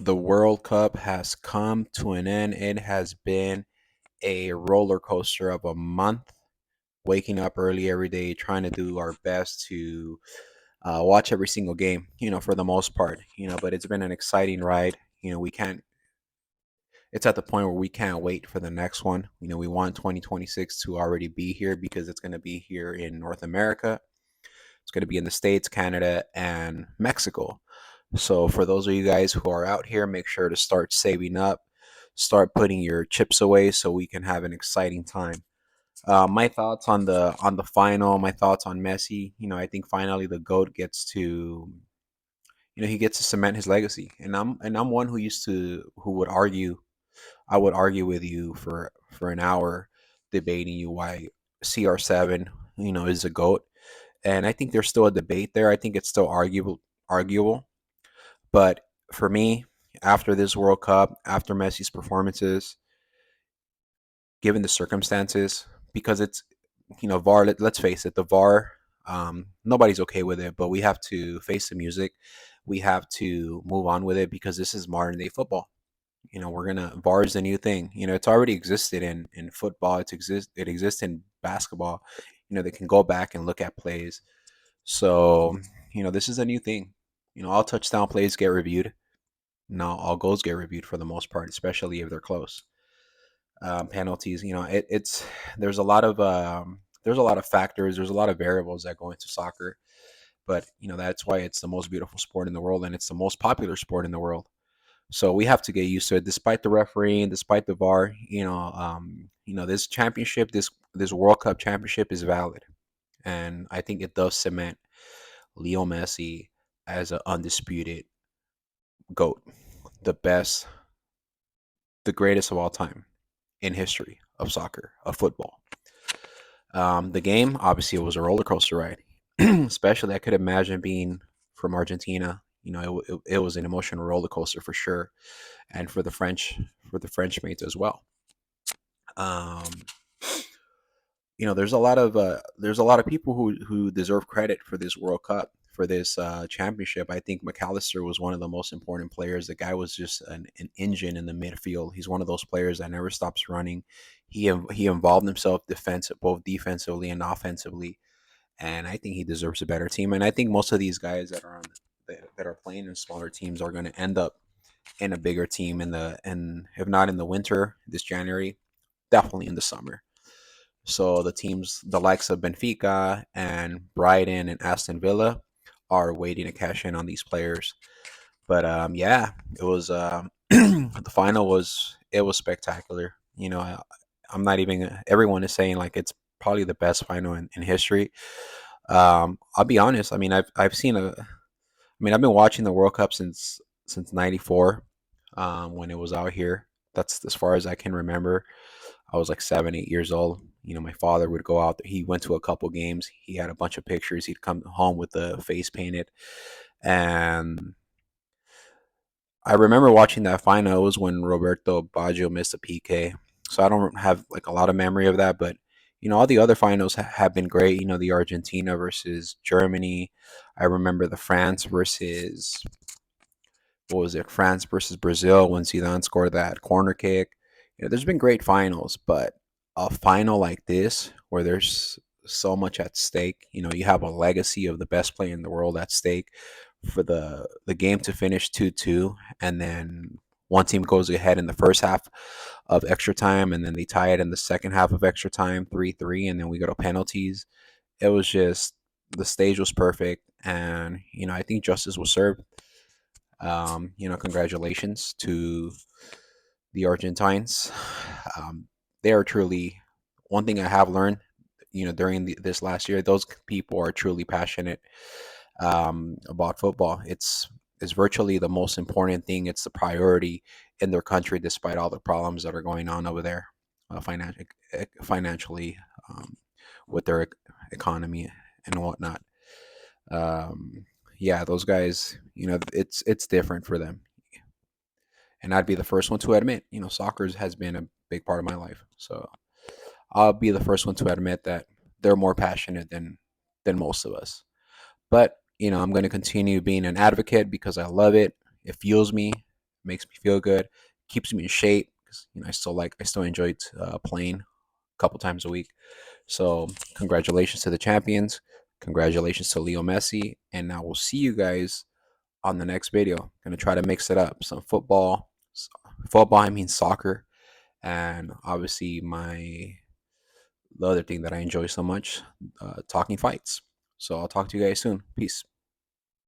The World Cup has come to an end. It has been a roller coaster of a month, waking up early every day, trying to do our best to watch every single game, for the most part, but it's been an exciting ride. We can't, it's at the point where we can't wait for the next one. We want 2026 to already be here because it's going to be here in North America. It's going to be in the States, Canada, and Mexico. So for those of you guys who are out here, make sure to start saving up, start putting your chips away so we can have an exciting time. My thoughts on the final, my thoughts on Messi. I think finally the GOAT gets to, he gets to cement his legacy. And I'm one who would argue, I would argue with you for an hour debating you why CR7, is a GOAT. And I think there's still a debate there. I think it's still arguable. But for me, after this World Cup, after Messi's performances, given the circumstances, because it's, VAR. Let's face it, the VAR. Nobody's okay with it, but we have to face the music. We have to move on with it because this is modern day football. We're gonna VAR is the new thing. It's already existed in football. It exists in basketball. They can go back and look at plays. So this is a new thing. All touchdown plays get reviewed. Now all goals get reviewed for the most part, especially if they're close. Penalties, it's there's a lot of factors, there's a lot of variables that go into soccer, but that's why it's the most beautiful sport in the world and it's the most popular sport in the world. So we have to get used to it, despite the refereeing, despite the VAR. This championship, this World Cup championship is valid, and I think it does cement Leo Messi as an undisputed GOAT, the best, the greatest of all time in history of soccer, of football. The game, obviously, it was a roller coaster ride. Especially, I could imagine being from Argentina. It was an emotional roller coaster for sure, and for the French mates as well. Um, there's a lot of people who deserve credit for this World Cup, for this championship. I think McAllister was one of the most important players. The guy was just an engine in the midfield. He's one of those players that never stops running. He involved himself both defensively and offensively, and I think he deserves a better team. And I think most of these guys that are playing in smaller teams are going to end up in a bigger team and if not in the winter this January, definitely in the summer. So the teams, the likes of Benfica and Brighton and Aston Villa, are waiting to cash in on these players. But yeah, it was the final was it was spectacular. I'm not even. Everyone is saying like it's probably the best final in history. I'll be honest. I mean, I've seen a. I mean, I've been watching the World Cup since '94, when it was out here. That's as far as I can remember. I was like 7, 8 years old. My father would go out there. He went to a couple games. He had a bunch of pictures. He'd come home with the face painted. And I remember watching that final. It was when Roberto Baggio missed a PK. So I don't have like a lot of memory of that. But, all the other finals have been great. The Argentina versus Germany. I remember the France versus, what was it? France versus Brazil when Zidane scored that corner kick. There's been great finals, but a final like this where there's so much at stake, you have a legacy of the best player in the world at stake for the game to finish 2-2, and then one team goes ahead in the first half of extra time, and then they tie it in the second half of extra time 3-3, and then we go to penalties. It was just, the stage was perfect, and I think justice was served. Congratulations to the Argentines. They are truly, one thing I have learned, during this last year, those people are truly passionate about football. It's virtually the most important thing. It's the priority in their country, despite all the problems that are going on over there, financially, with their economy and whatnot. Yeah, those guys, it's different for them. And I'd be the first one to admit, soccer has been a big part of my life. So I'll be the first one to admit that they're more passionate than most of us. But I'm going to continue being an advocate because I love it. It fuels me. makes me feel good, keeps me in shape. 'Cause, I still enjoy playing a couple times a week. So congratulations to the champions. Congratulations to Leo Messi. And I will see you guys on the next video. Gonna try to mix it up. Some football. Football, I mean soccer. And obviously the other thing that I enjoy so much, talking fights. So I'll talk to you guys soon. Peace.